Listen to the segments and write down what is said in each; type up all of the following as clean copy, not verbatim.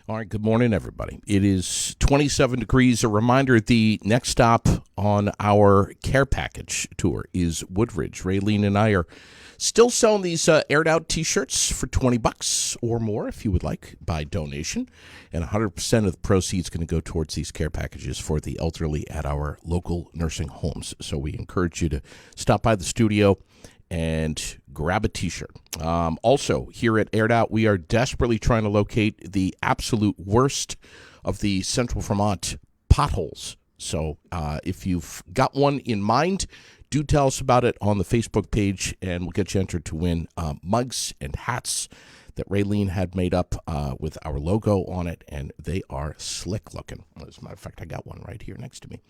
All right, good morning, everybody. It is 27 degrees. A reminder, the next stop on our care package tour is Woodridge. Raylene and I are still selling these aired out T-shirts for $20 or more if you would like by donation. And 100% of the proceeds going to go towards these care packages for the elderly at our local nursing homes. So we encourage you to stop by the studio and grab a T-shirt. Also, here at Aired Out, we are desperately trying to locate the absolute worst of the Central Vermont potholes. So if you've got one in mind, do tell us about it on the Facebook page, and we'll get you entered to win mugs and hats that Raylene had made up with our logo on it, and they are slick looking. As a matter of fact, I got one right here next to me.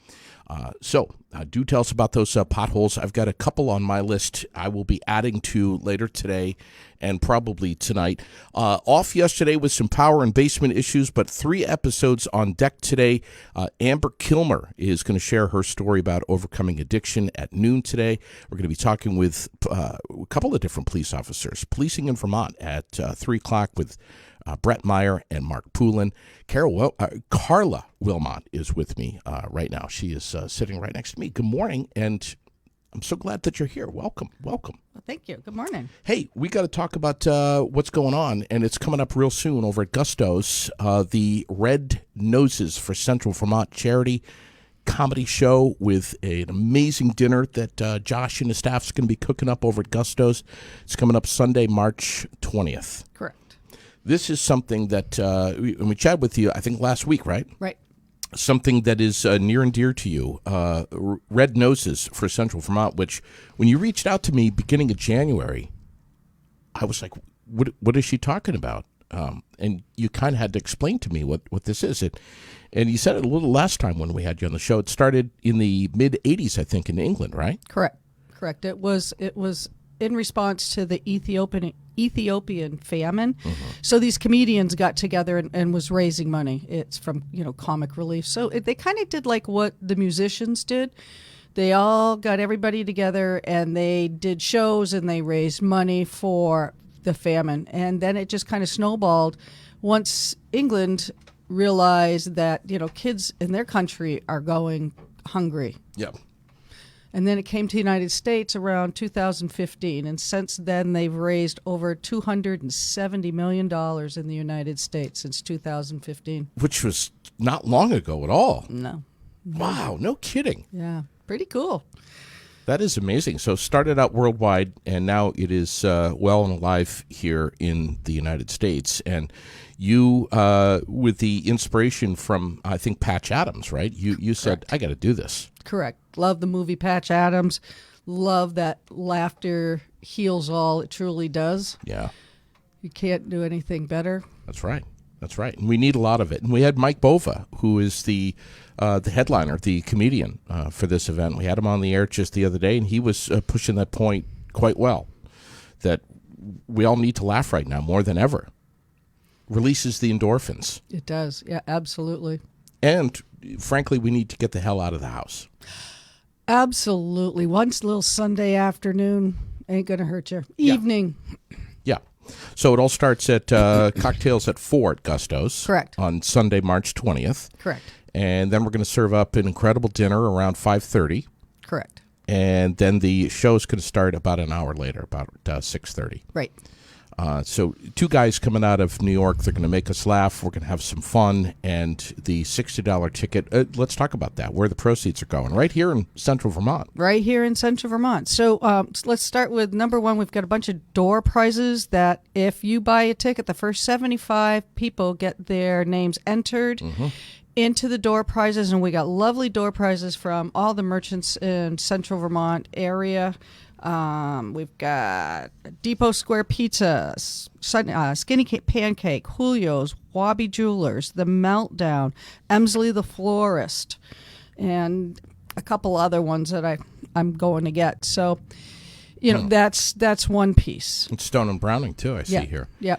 So do tell us about those potholes. I've got a couple on my list I will be adding to later today and probably tonight. Off yesterday with some power and basement issues, but 3 episodes on deck today. Amber Kilmer is going to share her story about overcoming addiction at noon today. We're going to be talking with a couple of different police officers, policing in Vermont at 3 o'clock with Brett Meyer and Mark Poulin. KARLA WILMOTT is with me right now. She is sitting right next to me. Good morning, and I'm so glad that you're here. Welcome. Well, thank you. Good morning. Hey, we got to talk about what's going on, and it's coming up real soon over at Gusto's, the Red Noses for Central Vermont charity comedy show with an amazing dinner that Josh and his staff is going to be cooking up over at Gusto's. It's coming up Sunday, March 20th. Correct. This is something that we chatted with you, I think, last week, right? Right. Something that is near and dear to you, Red Noses for Central Vermont, which when you reached out to me beginning of January, I was like, what is she talking about? And you kind of had to explain to me what this is. And you said it a little last time when we had you on the show. It started in the mid-'80s, I think, in England, right? Correct. It was in response to the Ethiopian famine. Mm-hmm. So these comedians got together and was raising money. It's from, comic relief. So they kind of did like what the musicians did. They all got everybody together and they did shows and they raised money for the famine. And then it just kind of snowballed once England realized that, kids in their country are going hungry. Yep. And then it came to the United States around 2015. And since then, they've raised over $270 million in the United States since 2015. Which was not long ago at all. No. Wow, no kidding. Yeah, pretty cool. That is amazing. So started out worldwide, and now it is well and alive here in the United States. And you, with the inspiration from, I think, Patch Adams, right? You said, I got to do this. Correct. Love the movie Patch Adams. Love that laughter heals all. It truly does. Yeah. You can't do anything better. That's right. And we need a lot of it. And we had Mike Bova, who is the headliner, the comedian for this event. We had him on the air just the other day, and he was pushing that point quite well, that we all need to laugh right now more than ever. Releases the endorphins. It does. Yeah, absolutely. And, frankly, we need to get the hell out of the house. Absolutely. Once little Sunday afternoon ain't going to hurt you. Evening. Yeah. So it all starts at cocktails at 4 at Gusto's. Correct. On Sunday, March 20th. Correct. And then we're going to serve up an incredible dinner around 5:30. Correct. And then the show's going to start about an hour later, about 6:30. Right. So 2 guys coming out of New York. They're going to make us laugh. We're going to have some fun. And the $60 ticket, let's talk about that, where the proceeds are going. Right here in Central Vermont. Right here in Central Vermont. So let's start with number 1. We've got a bunch of door prizes that if you buy a ticket, the first 75 people get their names entered into the door prizes. And we got lovely door prizes from all the merchants in Central Vermont area. We've got Depot Square Pizza, Skinny Pancake, Julio's, Wabi Jewelers, The Meltdown, Emsley the Florist, and a couple other ones that I'm going to get. So, that's one piece. It's Stone and Browning, too, I see here. Yeah.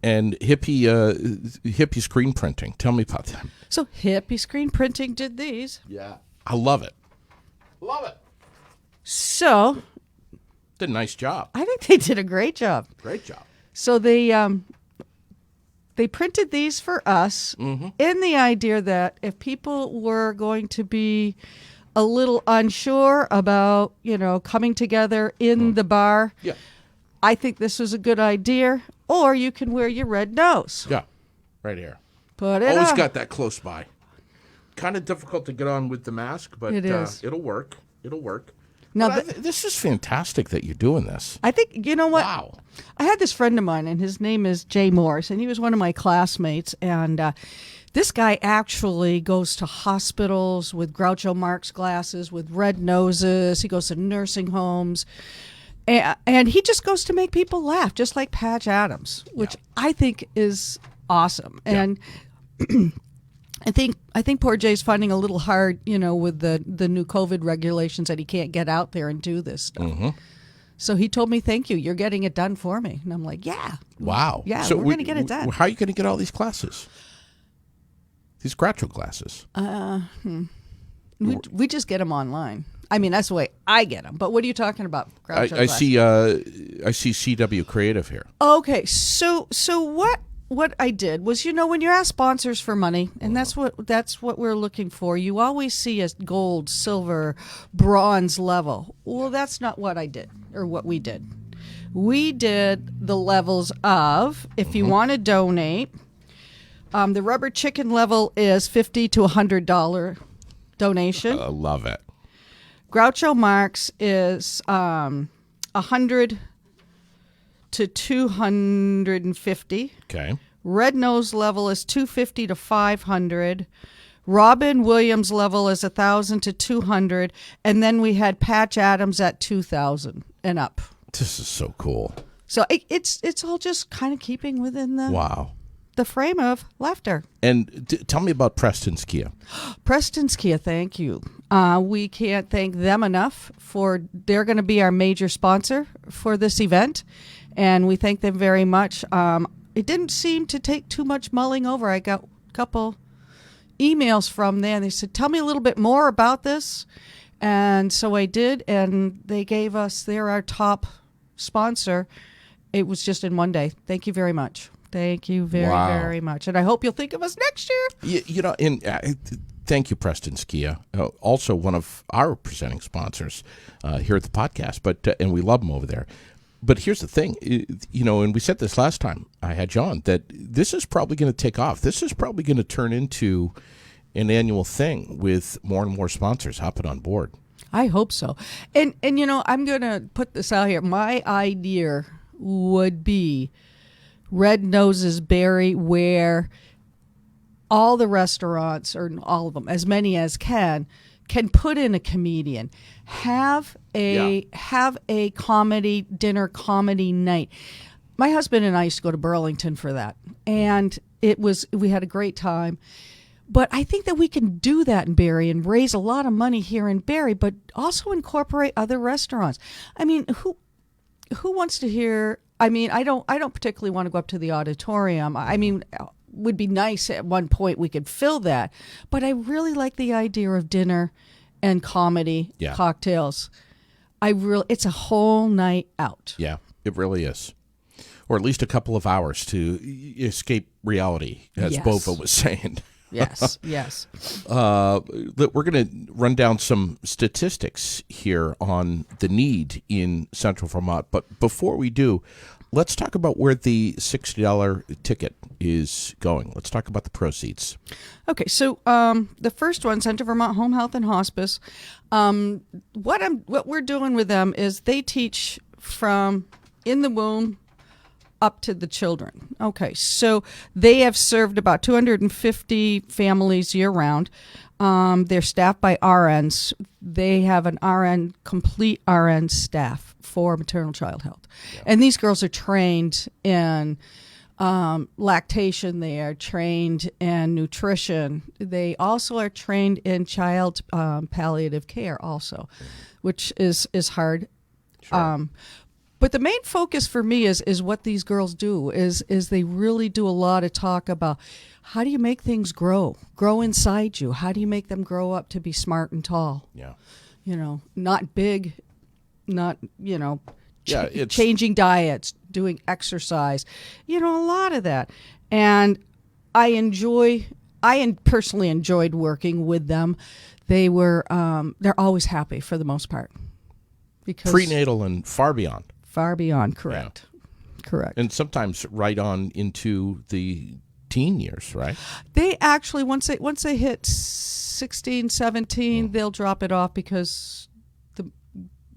And hippie screen printing. Tell me about that. So Hippie Screen Printing did these. Yeah. I love it. So Did a nice job. I think they did a great job. Great job. So they they printed these for us in the idea that if people were going to be a little unsure about, coming together in the bar, I think this was a good idea. Or you can wear your red nose. Yeah, right here. Put it Always on. got that close by. Kind of difficult to get on with the mask, but It is. It'll work. It'll work. Now, This is fantastic that you're doing this. I think, you know what? Wow. I had this friend of mine, and his name is Jay Morris, and he was one of my classmates. And this guy actually goes to hospitals with Groucho Marx glasses, with red noses. He goes to nursing homes. And he just goes to make people laugh, just like Patch Adams, which I think is awesome. And I think poor Jay's finding a little hard, with the new COVID regulations that he can't get out there and do this stuff. So he told me, "Thank you, you're getting it done for me." And I'm like, "Yeah, wow, yeah, so we're going to get it done." How are you going to get all these glasses? These Groucho glasses? We just get them online. I mean, that's the way I get them. But what are you talking about? I glasses? see. I see CW Creative here. Okay, so what I did was, when you ask sponsors for money, and that's what we're looking for, you always see a gold, silver, bronze level. Well, that's not what I did, or what we did. We did the levels of, if you want to donate, the rubber chicken level is $50 to $100 donation. I love it. Groucho Marx is $100 to $250. Okay. Red Nose level is $250 to $500. Robin Williams level is $1,000 to $200, and then we had Patch Adams at $2,000 and up. This is so cool. So it's all just kind of keeping within the frame of laughter. And tell me about Preston's Kia. Preston's Kia, thank you. We can't thank them enough they're going to be our major sponsor for this event, and we thank them very much. It didn't seem to take too much mulling over. I got a couple emails from there, and they said, "Tell me a little bit more about this." And so I did, and they're our top sponsor. It was just in one day. Thank you very much. Thank you very, very much. And I hope you'll think of us next year. Thank you, Preston's Kia. Also one of our presenting sponsors here at the podcast, and we love them over there. But here's the thing, and we said this last time I had you on, that this is probably going to take off. This is probably going to turn into an annual thing with more and more sponsors hopping on board. I hope so. And I'm going to put this out here. My idea would be Red Noses Berry, where all the restaurants, or all of them, as many as can put in a comedian, have a comedy dinner, comedy night. My husband and I used to go to Burlington for that, and we had a great time. But I think that we can do that in Barrie and raise a lot of money here in Barrie, but also incorporate other restaurants. I mean, who wants to hear? I mean, I don't particularly want to go up to the auditorium. I mean, would be nice at one point we could fill that, but I really like the idea of dinner and comedy, cocktails. It's a whole night out. Yeah, it really is. Or at least a couple of hours to escape reality, as Bova was saying. Yes. We're going to run down some statistics here on the need in Central Vermont. But before we do, let's talk about where the $60 ticket is going. Let's talk about the proceeds. Okay, so the first one, Central Vermont Home Health and Hospice, what we're doing with them is they teach from in the womb up to the children. Okay, so they have served about 250 families year-round. They're staffed by RNs. They have an complete RN staff for maternal child health. Yeah. And these girls are trained in lactation. They are trained in nutrition. They also are trained in child palliative care also, which is hard. Sure. But the main focus for me is what these girls do is they really do a lot of talk about how do you make things grow inside you? How do you make them grow up to be smart and tall? Yeah. Not big, not, changing diets, doing exercise, a lot of that. And I personally enjoyed working with them. They're always happy for the most part. Because prenatal and far beyond. Far beyond, correct. Yeah. Correct. And sometimes right on into the teen years, right? They actually, once they hit 16, 17, they'll drop it off because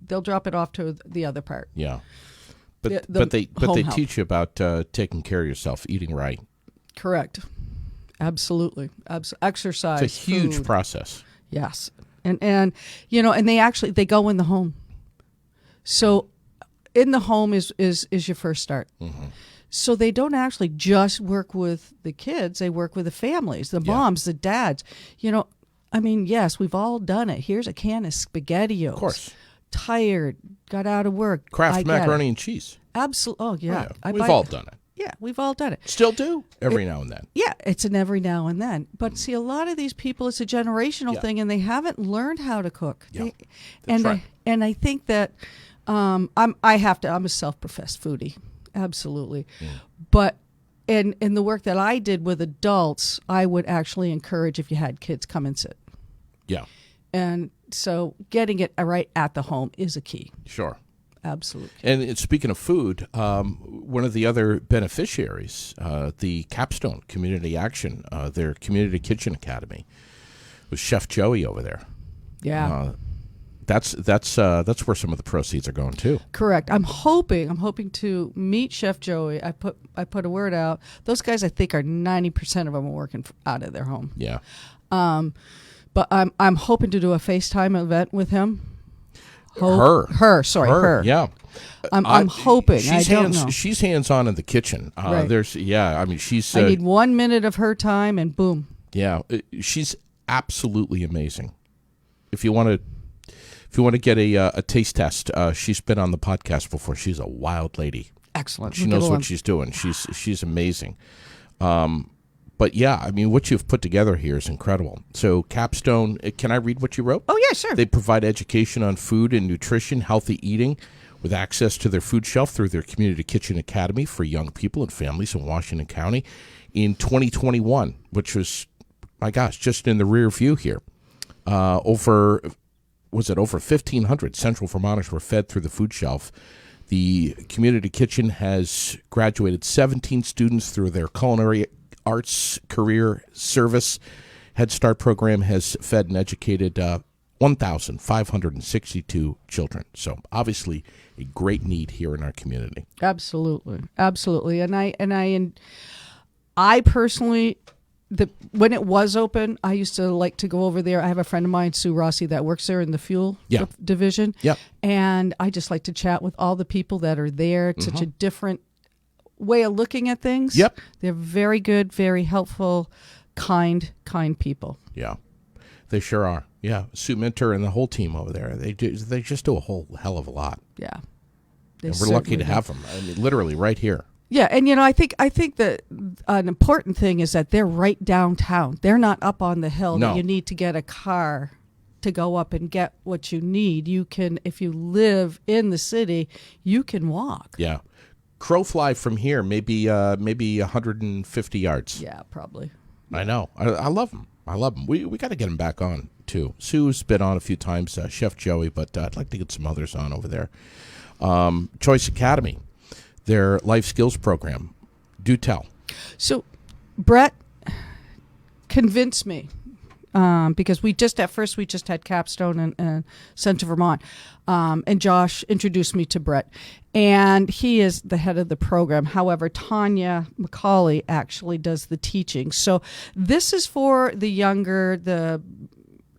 they'll drop it off to the other part. Yeah. But they health. teach you about taking care of yourself, eating right. Correct. Absolutely. Exercise. It's a huge food. process. Yes. And they go in the home. So in the home is your first start. Mm-hmm. So they don't actually just work with the kids. They work with the families, the moms, the dads. Yes, we've all done it. Here's a can of SpaghettiOs. Of course. Tired, got out of work. Kraft macaroni and cheese. Absolutely. Oh, yeah. We've all done it. Yeah, we've all done it. Still do every now and then. Yeah, it's an every now and then. But see, a lot of these people, it's a generational thing, and they haven't learned how to cook. Yeah, I think that I'm a self-professed foodie, absolutely. Yeah. But in the work that I did with adults, I would actually encourage, if you had kids, come and sit. Yeah. And so getting it right at the home is a key. Sure. Absolutely. And speaking of food, one of the other beneficiaries, the Capstone Community Action, their Community Kitchen Academy, was Chef Joey over there. Yeah. That's where some of the proceeds are going too. Correct. I'm hoping to meet Chef Joey. I put a word out. Those guys, I think, are 90% of them are working out of their home. Yeah. But I'm hoping to do a FaceTime event with him. Her. Yeah. I'm hoping. She's hands-on in the kitchen. Right. She's. I need 1 minute of her time, and boom. Yeah, she's absolutely amazing. If you want to get a taste test, she's been on the podcast before. She's a wild lady. Excellent. She knows what she's doing. She's amazing. But yeah, what you've put together here is incredible. So Capstone, can I read what you wrote? Oh, yeah, sure. They provide education on food and nutrition, healthy eating, with access to their food shelf through their Community Kitchen Academy for young people and families in Washington County. In 2021, which was, my gosh, just in the rear view here, over 1,500 Central Vermonters were fed through the food shelf. The Community Kitchen has graduated 17 students through their culinary arts career service. Head Start program has fed and educated 1,562 children. So obviously a great need here in our community. Absolutely. And I personally, when it was open, I used to like to go over there. I have a friend of mine, Sue Rossi, that works there in the fuel division. Yeah. And I just like to chat with all the people that are there. It's such a different way of looking at things. Yep. They're very good, very helpful, kind people. Yeah. They sure are. Yeah. Sue Minter and the whole team over there, they just do a whole hell of a lot. Yeah. And we're lucky to have them. Literally right here. Yeah, and I think that an important thing is that they're right downtown. They're not up on the hill that you need to get a car to go up and get what you need. You can, if you live in the city, you can walk. Yeah. Crow fly from here, maybe 150 yards. Yeah, probably. I know. I love them. We got to get them back on too. Sue's been on a few times, Chef Joey, but I'd like to get some others on over there. Choice Academy, their life skills program. Do tell. So, Brett convinced me. Because we just had Capstone and Central Vermont, and Josh introduced me to Brett, and he is the head of the program. However, Tanya McCauley actually does the teaching. So this is for the younger, the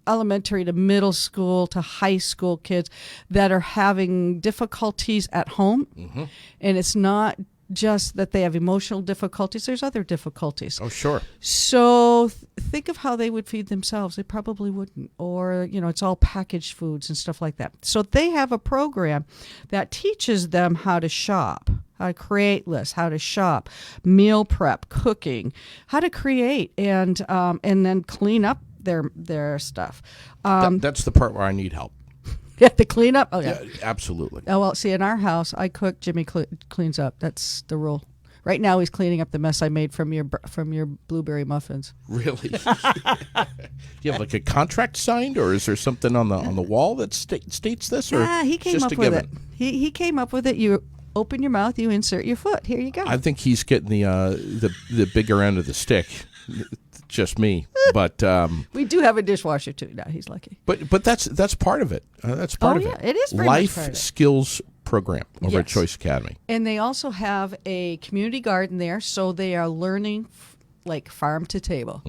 elementary to middle school to high school kids that are having difficulties at home, and it's not just that they have emotional difficulties. There's other difficulties. Oh, sure. So think of how they would feed themselves. They probably wouldn't. Or, it's all packaged foods and stuff like that. So they have a program that teaches them how to shop, how to create lists, how to shop, meal prep, cooking, how to create, and then clean up their stuff. That's the part where I need help. Yeah, the cleanup? Oh, yeah. Absolutely. Oh, well, see, in our house, I cook, Jimmy cleans up. That's the rule. Right now, he's cleaning up the mess I made from your blueberry muffins. Really? Do you have like a contract signed, or is there something on the wall that states this? Or he came just up a with given? it. He came up with it. You open your mouth, you insert your foot. Here you go. I think he's getting the bigger end of the stick. Just me, but we do have a dishwasher too. Now he's lucky. But that's part of it. That's part of it. It is very life much part of it. skills program over at Yes. Choice Academy. And they also have a community garden there, so they are learning like farm to table,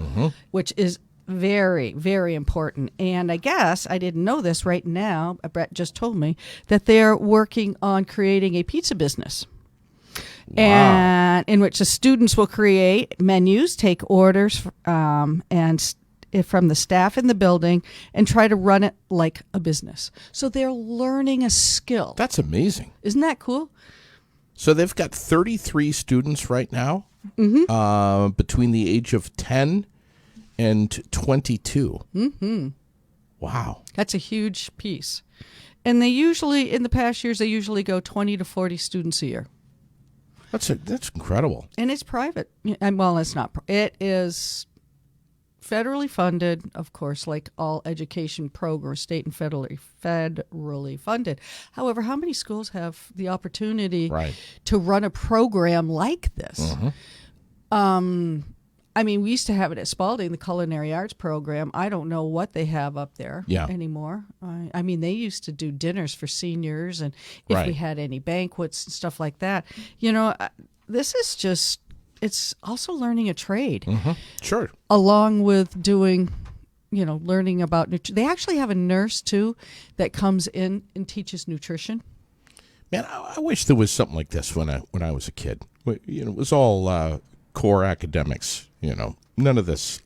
which is very, very important. And I guess I didn't know this right now. Brett just told me that they're working on creating a pizza business. Wow. And in which the students will create menus, take orders, from the staff in the building, and try to run it like a business. So they're learning a skill. That's amazing. Isn't that cool? So they've got 33 students right now, between the age of 10 and 22. Mm-hmm. Wow. That's a huge piece. And they usually, in the past years, they usually go 20 to 40 students a year. That's incredible. And it's private. Well, it's not. It is federally funded, of course, like all education programs, state and federally funded. However, how many schools have the opportunity to run a program like this? I mean, we used to have it at Spalding, the culinary arts program. I don't know what they have up there anymore. I mean, they used to do dinners for seniors, and if we had any banquets and stuff like that. You know, this is just, it's also learning a trade. Sure. Along with doing, learning about nutrition. They actually have a nurse, too, that comes in and teaches nutrition. Man, I wish there was something like this when I was a kid. It was all core academics. None of this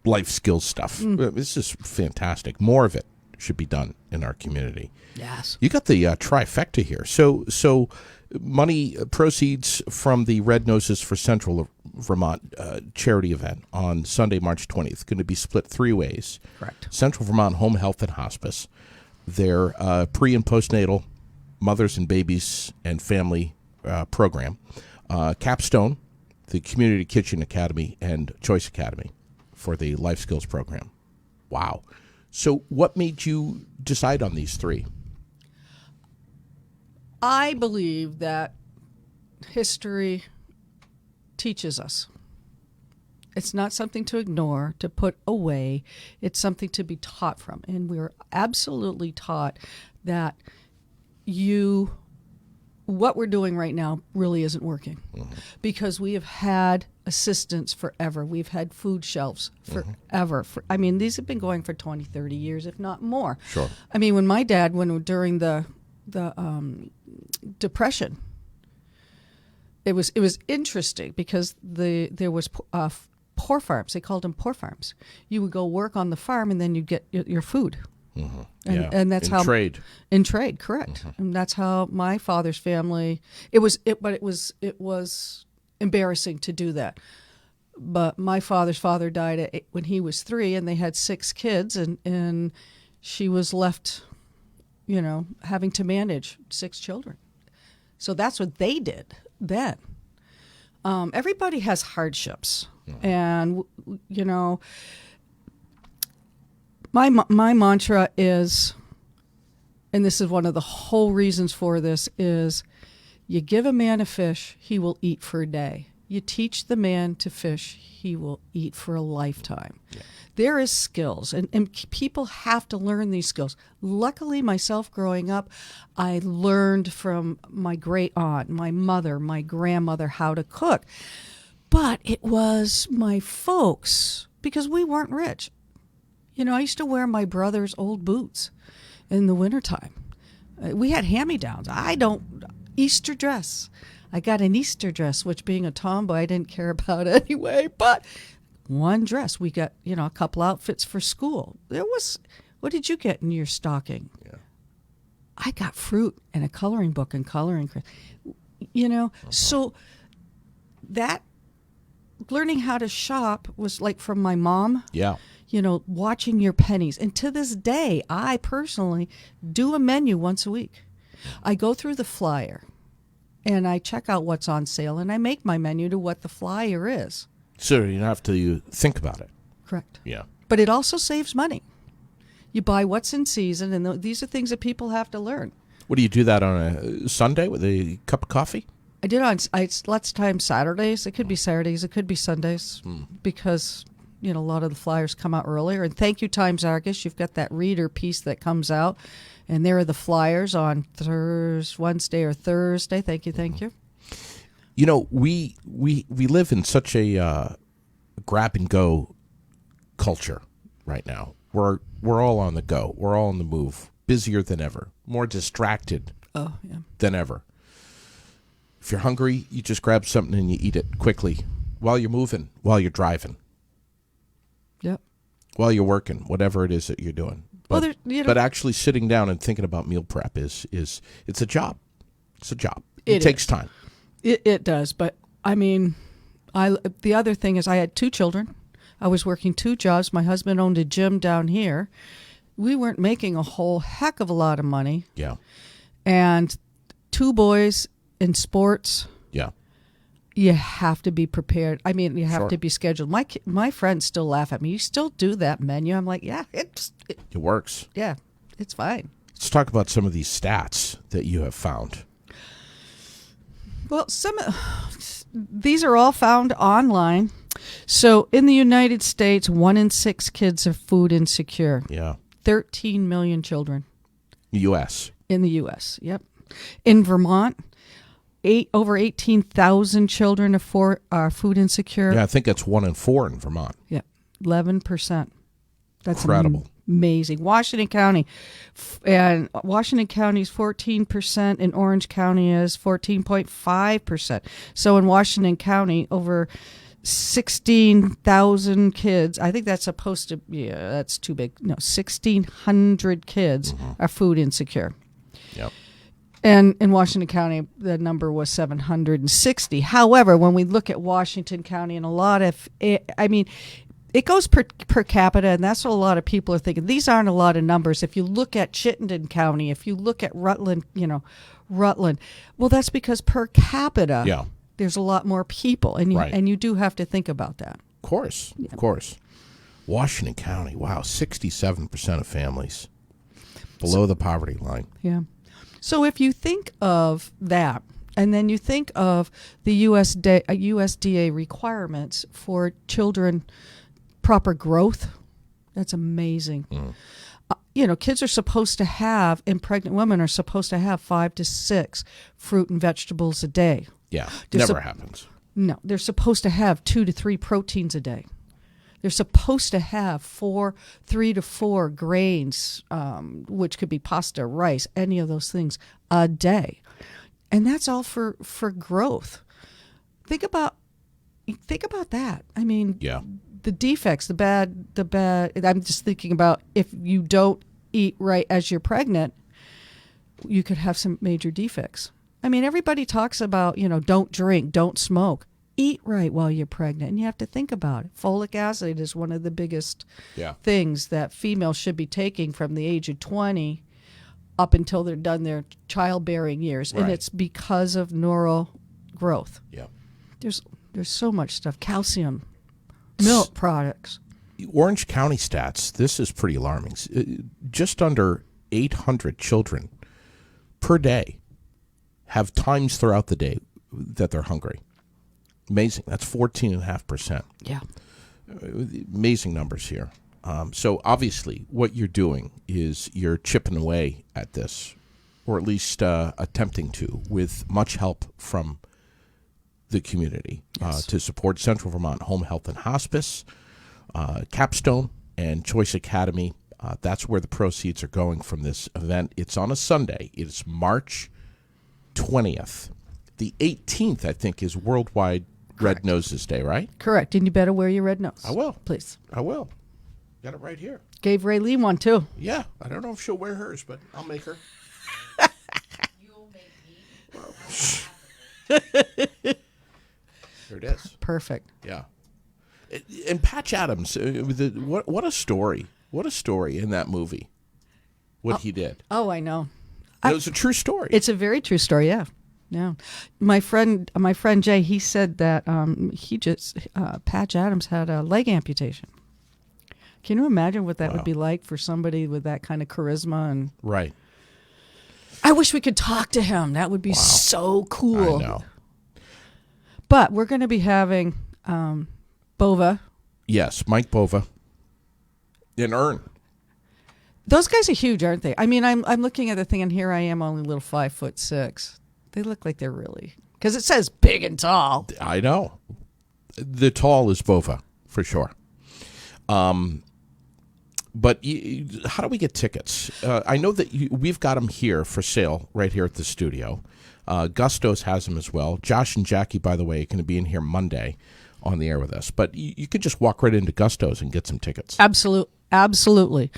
life skills stuff. This is fantastic. More of it should be done in our community. Yes. You got the trifecta here. So money proceeds from the Red Noses for Central Vermont charity event on Sunday, March 20th, going to be split 3 ways. Correct. Central Vermont Home Health and Hospice, their pre- and postnatal mothers and babies and family program, Capstone, the Community Kitchen Academy, and Choice Academy for the Life Skills program. Wow. So what made you decide on these 3? I believe that history teaches us. It's not something to ignore, to put away. It's something to be taught from. And we're absolutely taught that what we're doing right now really isn't working, because we have had assistance forever. We've had food shelves forever. These have been going for 20, 30 years, if not more. Sure. I mean, when my dad, during the Depression, it was interesting because there was poor farms. They called them poor farms. You would go work on the farm, and then you'd get your food. And that's how trade. In trade, correct. And that's how my father's family. It was embarrassing to do that. But my father's father died when he was 3, and they had 6 kids, and she was left, having to manage 6 children. So that's what they did then. Everybody has hardships, and My mantra is, and this is one of the whole reasons for this, is you give a man a fish, he will eat for a day. You teach the man to fish, he will eat for a lifetime. Yeah. There is skills, and people have to learn these skills. Luckily, myself growing up, I learned from my great aunt, my mother, my grandmother how to cook. But it was my folks, because we weren't rich. I used to wear my brother's old boots in the wintertime. We had hand-me-downs. Easter dress. I got an Easter dress, which being a tomboy, I didn't care about anyway. But one dress. We got, a couple outfits for school. What did you get in your stocking? Yeah. I got fruit and a coloring book and coloring. So that learning how to shop was like from my mom. Yeah. Watching your pennies. And to this day, I personally do a menu once a week. I go through the flyer and I check out what's on sale, and I make my menu to what the flyer is. So you don't have to think about it. Correct. Yeah. But it also saves money. You buy what's in season, and these are things that people have to learn. What do you do that on a Sunday with a cup of coffee? I did lots of times Saturdays. It could be Saturdays. It could be Sundays because, a lot of the flyers come out earlier. And thank you, Times Argus. You've got that reader piece that comes out, and there are the flyers on Wednesday or Thursday. Thank you, thank you. We live in such a grab and go culture right now. We're all on the go. We're all on the move. Busier than ever. More distracted than ever. If you're hungry, you just grab something and you eat it quickly while you're moving, while you're driving. Yep. While you're working, whatever it is that you're doing. But, but actually sitting down and thinking about meal prep it's a job. It's a job. It takes time. It does. But, the other thing is I had 2 children. I was working 2 jobs. My husband owned a gym down here. We weren't making a whole heck of a lot of money. Yeah. And 2 boys in sports. Yeah. You have to be prepared. You have Sure. to be scheduled. My friends still laugh at me. You still do that menu? I'm like, yeah, it works. Yeah, it's fine. Let's talk about some of these stats that you have found. Well, these are all found online. So in the United States, 1 in 6 kids are food insecure. Yeah. 13 million children. U.S. In the U.S., yep. In Vermont, over 18,000 children are food insecure. Yeah, I think that's 1 in 4 in Vermont. Yeah, 11%. That's incredible. Amazing. Washington County, and Washington County is 14%, and Orange County is 14.5%. So in Washington County, over 16,000 kids. I think that's supposed to. Yeah, that's too big. No, 1,600 kids are food insecure. Yep. And in Washington County, the number was 760. However, when we look at Washington County, and a lot of, it goes per capita, and that's what a lot of people are thinking. These aren't a lot of numbers. If you look at Chittenden County, if you look at Rutland, Rutland, well, that's because per capita, there's a lot more people, and you do have to think about that. Of course, of course. Washington County, wow, 67% of families below the poverty line. Yeah. So if you think of that, and then you think of the USDA requirements for children proper growth, that's amazing. Kids are supposed to have, and pregnant women are supposed to have 5 to 6 fruit and vegetables a day. Yeah, never happens. No, they're supposed to have 2 to 3 proteins a day. They're supposed to have 3 to 4 grains, which could be pasta, rice, any of those things a day. And that's all for growth. Think about that. The defects, the bad, I'm just thinking about if you don't eat right as you're pregnant, you could have some major defects. Everybody talks about, don't drink, don't smoke. Eat right while you're pregnant, and you have to think about it. Folic acid is one of the biggest things that females should be taking from the age of 20 up until they're done their childbearing years, and it's because of neural growth. Yeah, there's so much stuff. Calcium, milk products. Orange County stats. This is pretty alarming. Just under 800 children per day have times throughout the day that they're hungry. Amazing. That's 14.5%. Yeah. Amazing numbers here. So obviously what you're doing is you're chipping away at this, or at least attempting to, with much help from the community to support Central Vermont Home Health and Hospice, Capstone, and Choice Academy. That's where the proceeds are going from this event. It's on a Sunday. It's March 20th. The 18th, I think, is Worldwide Red Noses Day, right? Correct. And you better wear your red nose. I will. Please. I will. Got it right here. Gave Raylene one, too. Yeah. I don't know if she'll wear hers, but I'll make her. You'll make me. Here it is. Perfect. Yeah. And Patch Adams, what a story. What a story in that movie, what he did. Oh, I know. It was a true story. It's a very true story, yeah. Yeah, my friend Jay, he said that Patch Adams had a leg amputation. Can you imagine what that would be like for somebody with that kind of charisma? And Right. I wish we could talk to him. That would be so cool. I know. But we're going to be having Bova. Yes, Mike Bova. And Ern. Those guys are huge, aren't they? I mean, I'm looking at the thing, and here I am, only a little 5'6". They look like they're really, because it says big and tall. I know. The tall is Bova, for sure. But how do we get tickets? I know that we've got them here for sale right here at the studio. Gusto's has them as well. Josh and Jackie, by the way, are going to be in here Monday on the air with us. But you could just walk right into Gusto's and get some tickets. Absolutely.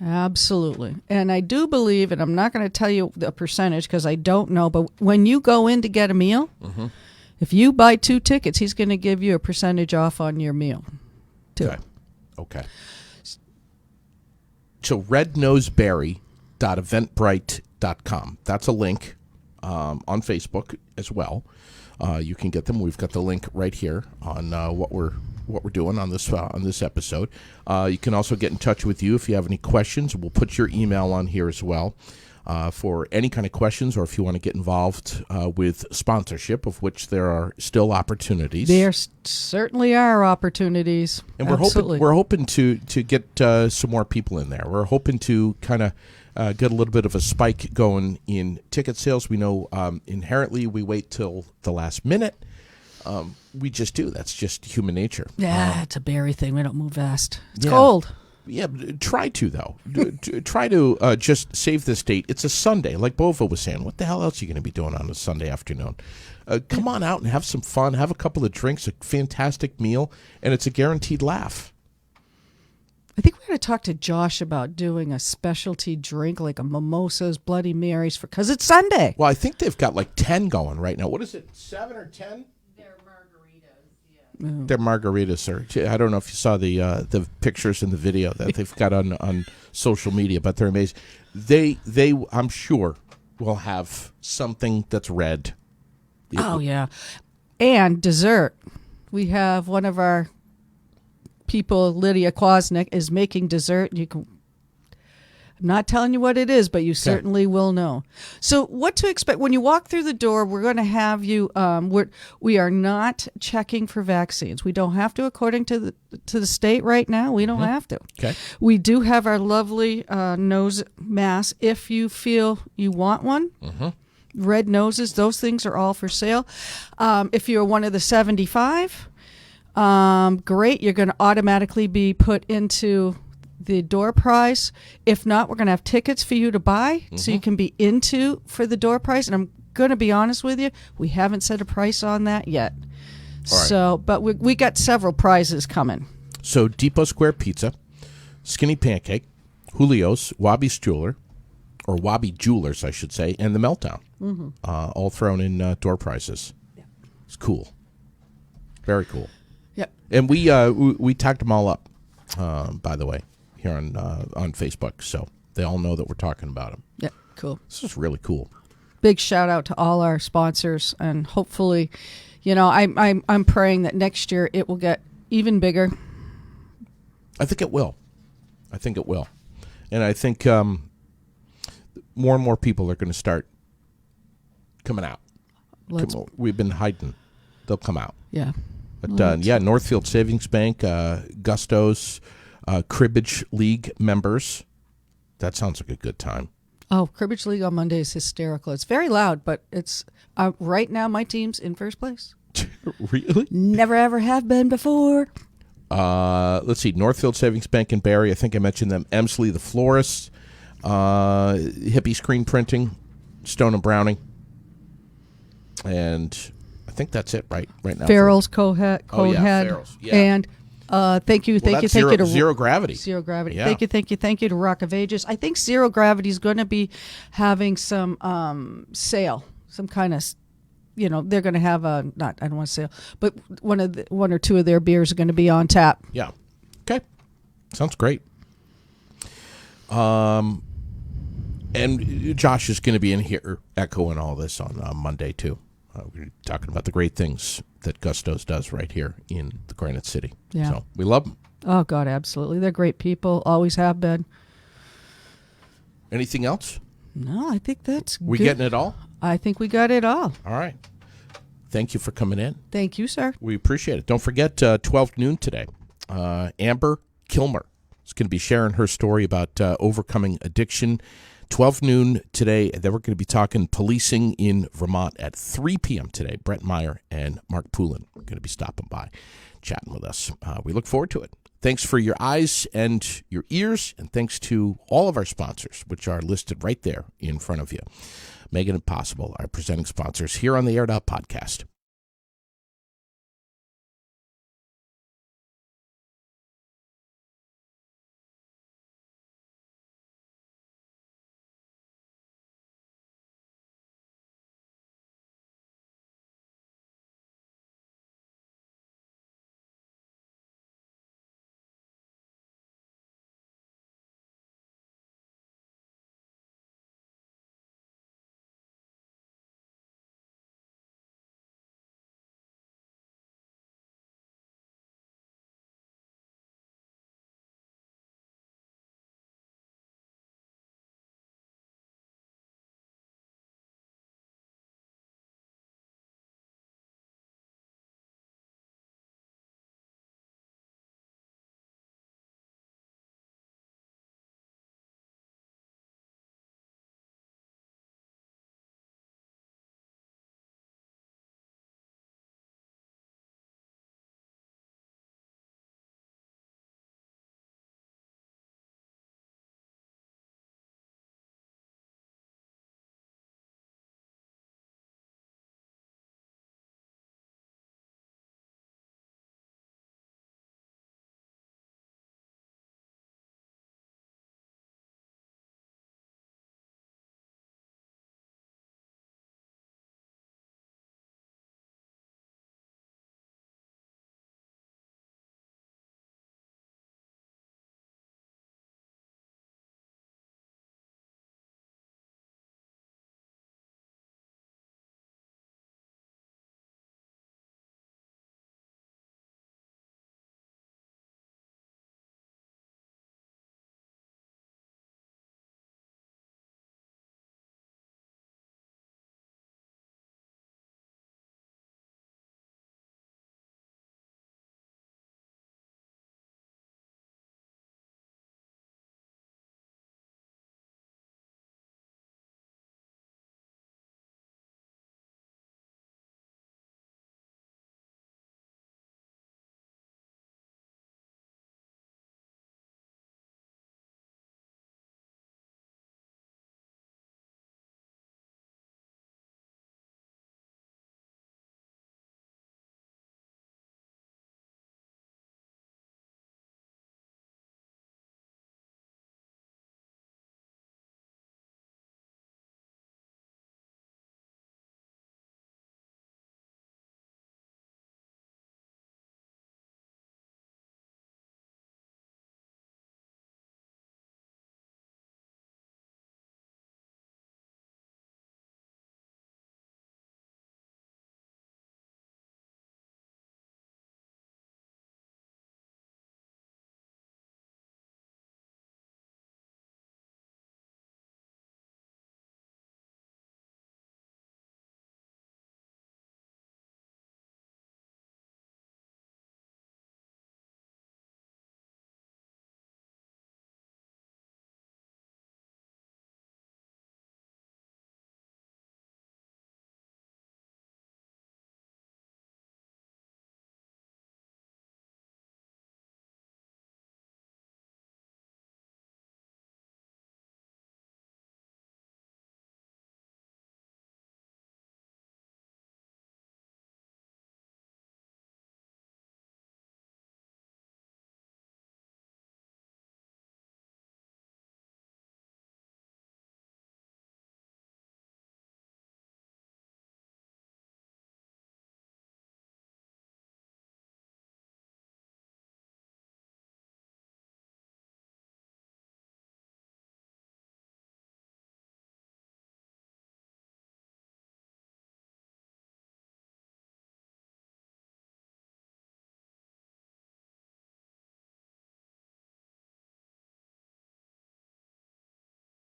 And I do believe, and I'm not going to tell you the percentage because I don't know, but when you go in to get a meal, if you buy 2 tickets, he's going to give you a percentage off on your meal, too. Okay. So rednoseberry.eventbrite.com. That's a link on Facebook as well. You can get them. We've got the link right here on what we're doing on this episode. You can also get in touch with you if you have any questions. We'll put your email on here as well for any kind of questions, or if you want to get involved with sponsorship, of which there are still opportunities. There certainly are opportunities, and we're hoping to get some more people in there. We're hoping to kind of get a little bit of a spike going in ticket sales. We know inherently we wait till the last minute. We just do. That's just human nature. Yeah, it's a Barry thing. We don't move fast. It's cold. Yeah, try to, though. Try to just save this date. It's a Sunday, like Bova was saying. What the hell else are you going to be doing on a Sunday afternoon? Come on out and have some fun. Have a couple of drinks, a fantastic meal, and it's a guaranteed laugh. I think we're going to talk to Josh about doing a specialty drink like a mimosas, Bloody Marys, because it's Sunday. Well, I think they've got like 10 going right now. What is it, 7 or 10? They're margaritas, I don't know if you saw the pictures and the video that they've got on social media, but they're amazing. They I'm sure will have something that's red. Oh yeah, and dessert. We have one of our people, Lydia Kwasnick, is making dessert. You can. I'm not telling you what it is, but you certainly will know. So what to expect when you walk through the door, we're going to have you, we are not checking for vaccines. We don't have to, according to the state right now. We don't have to. Okay. We do have our lovely nose mask if you feel you want one. Red noses, those things are all for sale. If you're one of the 75, great. You're going to automatically be put into the door prize. If not, we're going to have tickets for you to buy so you can be into for the door prize. And I'm going to be honest with you, we haven't set a price on that yet. All right. So, but we got several prizes coming. So Depot Square Pizza, Skinny Pancake, Julio's, Wabi's Jewelers, I should say, and the Meltdown, all thrown in door prizes. Yeah. It's cool. Very cool. Yep. And we tagged them all up, by the way, here on Facebook, so they all know that we're talking about them. Yeah, cool. This is really cool. Big shout out to all our sponsors, and hopefully, I'm praying that next year it will get even bigger. I think it will. And I think more and more people are going to start coming out. We've been hiding. They'll come out. Yeah. But Northfield Savings Bank, Gusto's, Cribbage League members. That sounds like a good time. Oh, Cribbage League on Monday is hysterical. It's very loud, but it's right now my team's in first place. Really? Never ever have been before. Let's see. Northfield Savings Bank in Barrie. I think I mentioned them. Emsley the Florist, Hippie Screen Printing, Stone and Browning, and I think that's it right now. Farrell's Conehead. Farrell's. Yeah. And thank you to Zero Gravity. Zero Gravity. Yeah. Thank you to Rock of Ages. I think Zero Gravity is going to be having some sale, some kind of, they're going to have I don't want to sale, but one or two of their beers are going to be on tap. Yeah. Okay. Sounds great. And Josh is going to be in here echoing all this on Monday, too. We're talking about the great things that Gustos does right here in the Granite City. Yeah. So we love them. Oh, God, absolutely. They're great people. Always have been. Anything else? No, I think that's We good. getting it all? I think we got it all. All right. Thank you for coming in. Thank you, sir. We appreciate it. Don't forget 12 noon today. Amber Kilmer is going to be sharing her story about overcoming addiction. 12 noon today. Then we're going to be talking policing in Vermont at 3 p.m. today. Brett Meyer and Mark Poulin are going to be stopping by, chatting with us. We look forward to it. Thanks for your eyes and your ears, and thanks to all of our sponsors, which are listed right there in front of you. Making it possible, our presenting sponsors here on the Aired Out Podcast.